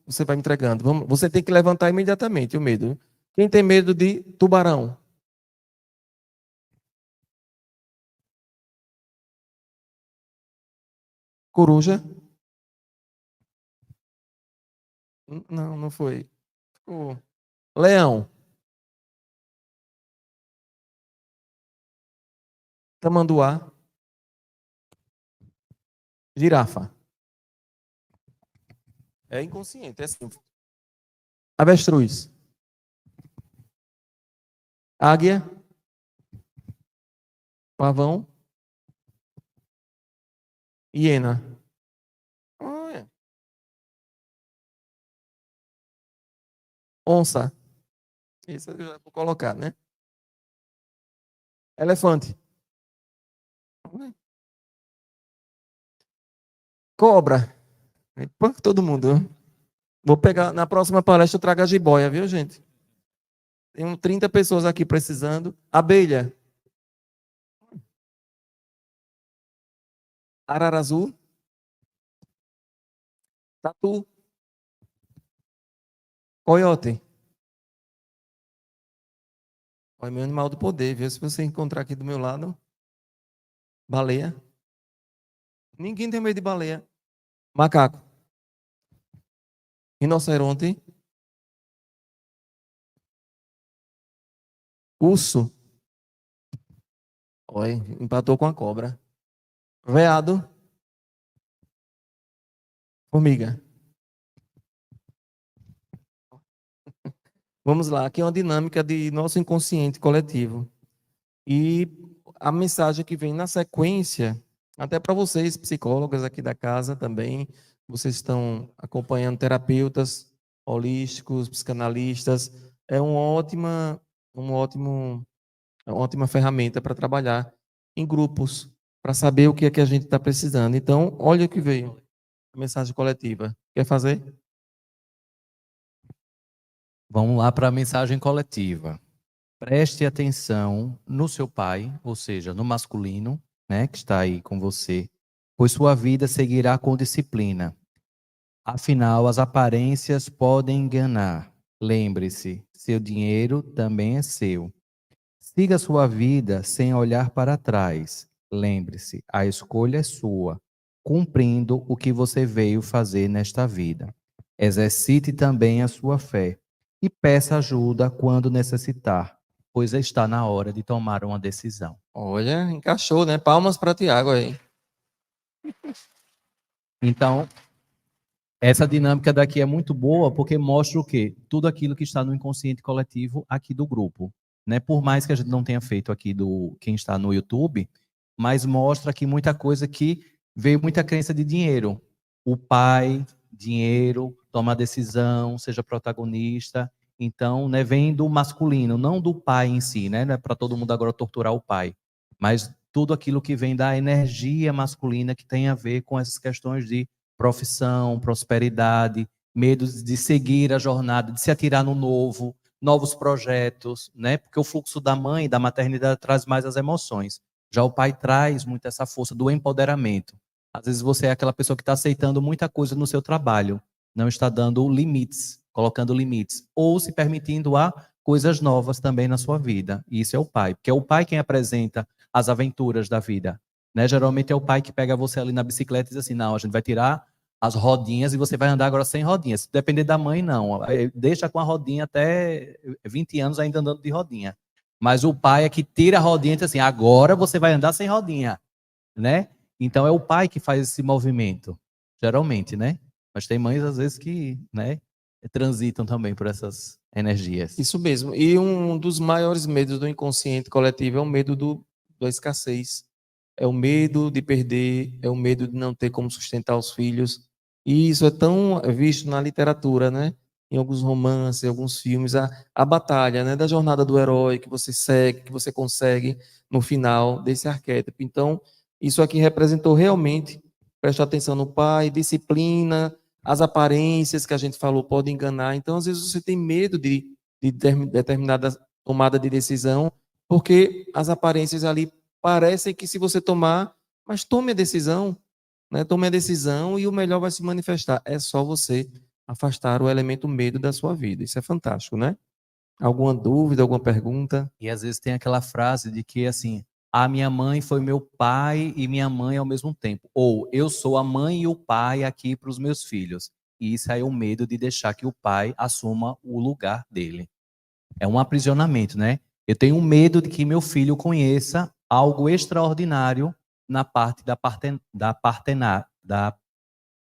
Você vai me entregando. Você tem que levantar imediatamente o medo. Quem tem medo de tubarão? Coruja? Não, não foi. Ficou. Leão? Tamanduá? Girafa? É inconsciente, é simples. Avestruz? Águia? Pavão? Hiena? Olha. Onça? Isso eu já vou colocar, né? Elefante? Cobra? Pô, todo mundo. Vou pegar, na próxima palestra eu trago a jiboia, viu, gente? Tem 30 pessoas aqui precisando. Abelha? Ararazu? Tatu? Coiote? Olha, meu animal do poder, viu? Se você encontrar aqui do meu lado. Baleia? Ninguém tem medo de baleia. Macaco? Rinoceronte? Urso? Olha, empatou com a cobra. Veado? Formiga? Vamos lá, aqui é uma dinâmica de nosso inconsciente coletivo. E a mensagem que vem na sequência, até para vocês, psicólogas aqui da casa também, vocês estão acompanhando terapeutas holísticos, psicanalistas, é um ótimo, é uma ótima ferramenta para trabalhar em grupos, para saber o que é que a gente está precisando. Então, olha o que veio, a mensagem coletiva. Quer fazer? Vamos lá para a mensagem coletiva. Preste atenção no seu pai, ou seja, no masculino, né, que está aí com você, pois sua vida seguirá com disciplina. Afinal, as aparências podem enganar. Lembre-se, seu dinheiro também é seu. Siga sua vida sem olhar para trás. Lembre-se, a escolha é sua, cumprindo o que você veio fazer nesta vida. Exercite também a sua fé e peça ajuda quando necessitar, pois está na hora de tomar uma decisão. Olha, encaixou, né? Palmas para Tiago aí. Então, essa dinâmica daqui é muito boa porque mostra o quê? Tudo aquilo que está no inconsciente coletivo aqui do grupo, né? Por mais que a gente não tenha feito aqui do quem está no YouTube, mas mostra aqui muita coisa que veio muita crença de dinheiro. O pai, dinheiro, toma a decisão, seja protagonista. Então, né, vem do masculino, não do pai em si, né? Não é para todo mundo agora torturar o pai, mas tudo aquilo que vem da energia masculina que tem a ver com essas questões de profissão, prosperidade, medo de seguir a jornada, de se atirar no novo, novos projetos, né? Porque o fluxo da mãe, da maternidade, traz mais as emoções. Já o pai traz muito essa força do empoderamento. Às vezes você é aquela pessoa que está aceitando muita coisa no seu trabalho, não está dando limites, colocando limites, ou se permitindo a coisas novas também na sua vida. E isso é o pai, porque é o pai quem apresenta as aventuras da vida. Né? Geralmente é o pai que pega você ali na bicicleta e diz assim, não, a gente vai tirar as rodinhas e você vai andar agora sem rodinhas. Se depender da mãe, não. Deixa com a rodinha até 20 anos ainda andando de rodinha. Mas o pai é que tira a rodinha e diz assim, agora você vai andar sem rodinha, né? Então é o pai que faz esse movimento, geralmente, né? Mas tem mães às vezes que, né, transitam também por essas energias. Isso mesmo. E um dos maiores medos do inconsciente coletivo é o medo da escassez. É o medo de perder, é o medo de não ter como sustentar os filhos. E isso é tão visto na literatura, né? Em alguns romances, em alguns filmes, a batalha, né? Da jornada do herói que você segue, que você consegue no final desse arquétipo. Então, isso aqui representou realmente, preste atenção no pai, disciplina, as aparências que a gente falou podem enganar. Então, às vezes você tem medo de de determinada tomada de decisão, porque as aparências ali parecem que se você tomar, mas tome a decisão, né? Tome a decisão e o melhor vai se manifestar. É só você afastar o elemento medo da sua vida. Isso é fantástico, né? Alguma dúvida, alguma pergunta? E às vezes tem aquela frase de que assim, a minha mãe foi meu pai e minha mãe ao mesmo tempo. Ou eu sou a mãe e o pai aqui para os meus filhos. E isso aí é o medo de deixar que o pai assuma o lugar dele. É um aprisionamento, né? Eu tenho medo de que meu filho conheça algo extraordinário na parte da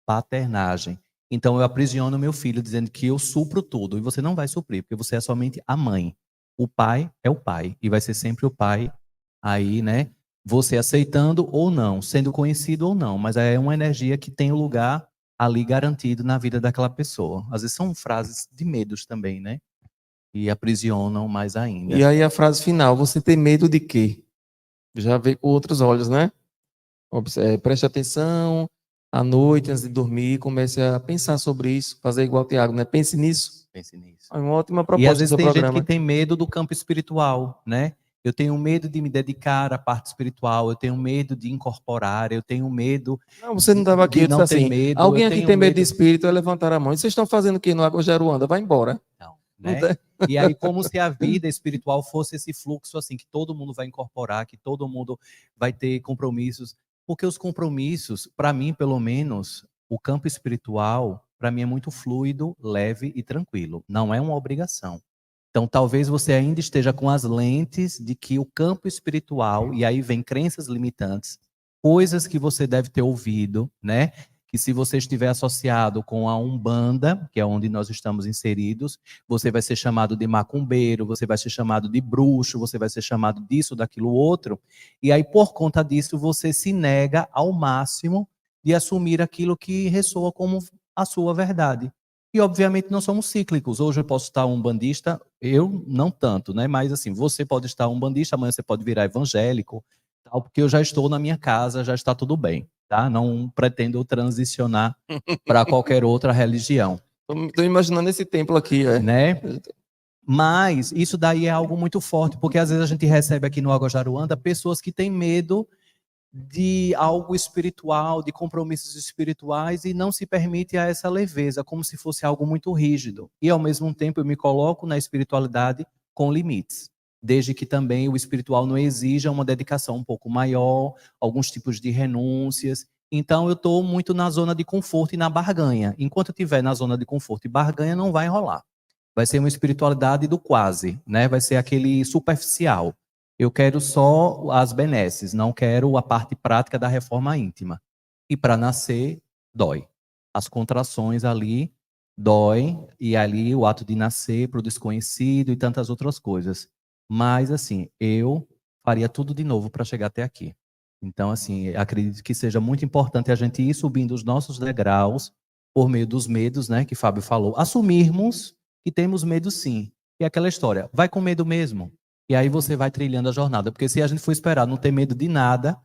paternagem. Então eu aprisiono meu filho dizendo que eu supro tudo e você não vai suprir, porque você é somente a mãe. O pai é o pai e vai ser sempre o pai aí, né? Você aceitando ou não, sendo conhecido ou não, mas é uma energia que tem o lugar ali garantido na vida daquela pessoa. Às vezes são frases de medos também, né? E aprisionam mais ainda. E aí a frase final, você tem medo de quê? Já vê com outros olhos, né? Preste atenção, à noite, antes de dormir, comece a pensar sobre isso, fazer igual o Tiago, né? Pense nisso. Pense nisso. É uma ótima E às proposta do vezes seu tem gente programa. que tem medo do campo espiritual, né? Eu tenho medo de me dedicar à parte espiritual, eu tenho medo de incorporar, eu tenho medo Não, você não estava aqui, de eu disse não ter assim, medo, alguém eu aqui tenho tem medo de medo. espírito, é levantar a mão. E vocês estão fazendo o quê no Água Geruanda? Vai embora. Não, Não né? tem? E aí, como se a vida espiritual fosse esse fluxo assim, que todo mundo vai incorporar, que todo mundo vai ter compromissos. Porque os compromissos, para mim, pelo menos, o campo espiritual, para mim, é muito fluido, leve e tranquilo. Não é uma obrigação. Então, talvez você ainda esteja com as lentes de que o campo espiritual, e aí vem crenças limitantes, coisas que você deve ter ouvido, né? Que se você estiver associado com a Umbanda, que é onde nós estamos inseridos, você vai ser chamado de macumbeiro, você vai ser chamado de bruxo, você vai ser chamado disso, daquilo, outro. E aí, por conta disso, você se nega ao máximo de assumir aquilo que ressoa como a sua verdade. E, obviamente, não somos cíclicos. Hoje eu posso estar umbandista, eu não tanto, né? Mas, assim, você pode estar umbandista, amanhã você pode virar evangélico, tal, porque eu já estou na minha casa, já está tudo bem, tá? Não pretendo transicionar para qualquer outra religião, Estou imaginando esse templo aqui, né? Mas isso daí é algo muito forte, porque às vezes a gente recebe aqui no Água Jaruanda pessoas que têm medo de algo espiritual, de compromissos espirituais e não se permite a essa leveza, como se fosse algo muito rígido. E ao mesmo tempo eu me coloco na espiritualidade com limites, desde que também o espiritual não exija uma dedicação um pouco maior, alguns tipos de renúncias. Então eu estou muito na zona de conforto e na barganha. Enquanto eu estiver na zona de conforto e barganha, não vai rolar. Vai ser uma espiritualidade do quase, né? Vai ser aquele superficial. Eu quero só as benesses, não quero a parte prática da reforma íntima. E para nascer, dói. As contrações ali dói, e ali o ato de nascer para o desconhecido e tantas outras coisas. Mas, assim, eu faria tudo de novo para chegar até aqui. Então, assim, acredito que seja muito importante a gente ir subindo os nossos degraus por meio dos medos, né, que Fábio falou. Assumirmos que temos medo sim. E aquela história, vai com medo mesmo. E aí você vai trilhando a jornada. Porque se a gente for esperar não ter medo de nada,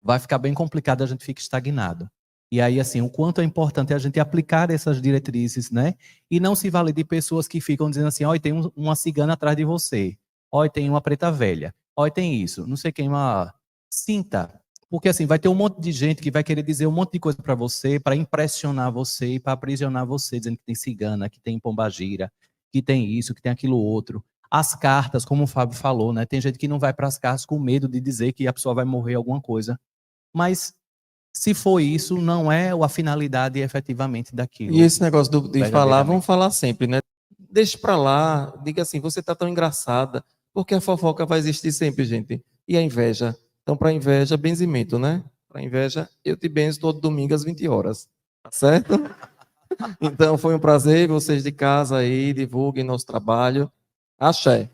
vai ficar bem complicado, a gente fica estagnado. E aí, assim, o quanto é importante a gente aplicar essas diretrizes, né? E não se valer de pessoas que ficam dizendo assim, olha, tem uma cigana atrás de você. Olha, tem uma preta velha. Olha, tem isso. Não sei quem, uma... Sinta. Porque, assim, vai ter um monte de gente que vai querer dizer um monte de coisa para você, para impressionar você e para aprisionar você, dizendo que tem cigana, que tem pombagira, que tem isso, que tem aquilo outro. As cartas, como o Fábio falou, né? Tem gente que não vai para as cartas com medo de dizer que a pessoa vai morrer alguma coisa. Mas se for isso, não é a finalidade efetivamente daquilo. E esse negócio de falar, vamos verdadeiramente. falar sempre, né? Deixe pra lá, diga assim, você tá tão engraçada, porque a fofoca vai existir sempre, gente. E a inveja? Então, para inveja, benzimento, né? Para inveja, eu te benzo todo domingo às 20 horas. Tá certo? Então, foi um prazer. Vocês de casa aí, divulguem nosso trabalho. Axé.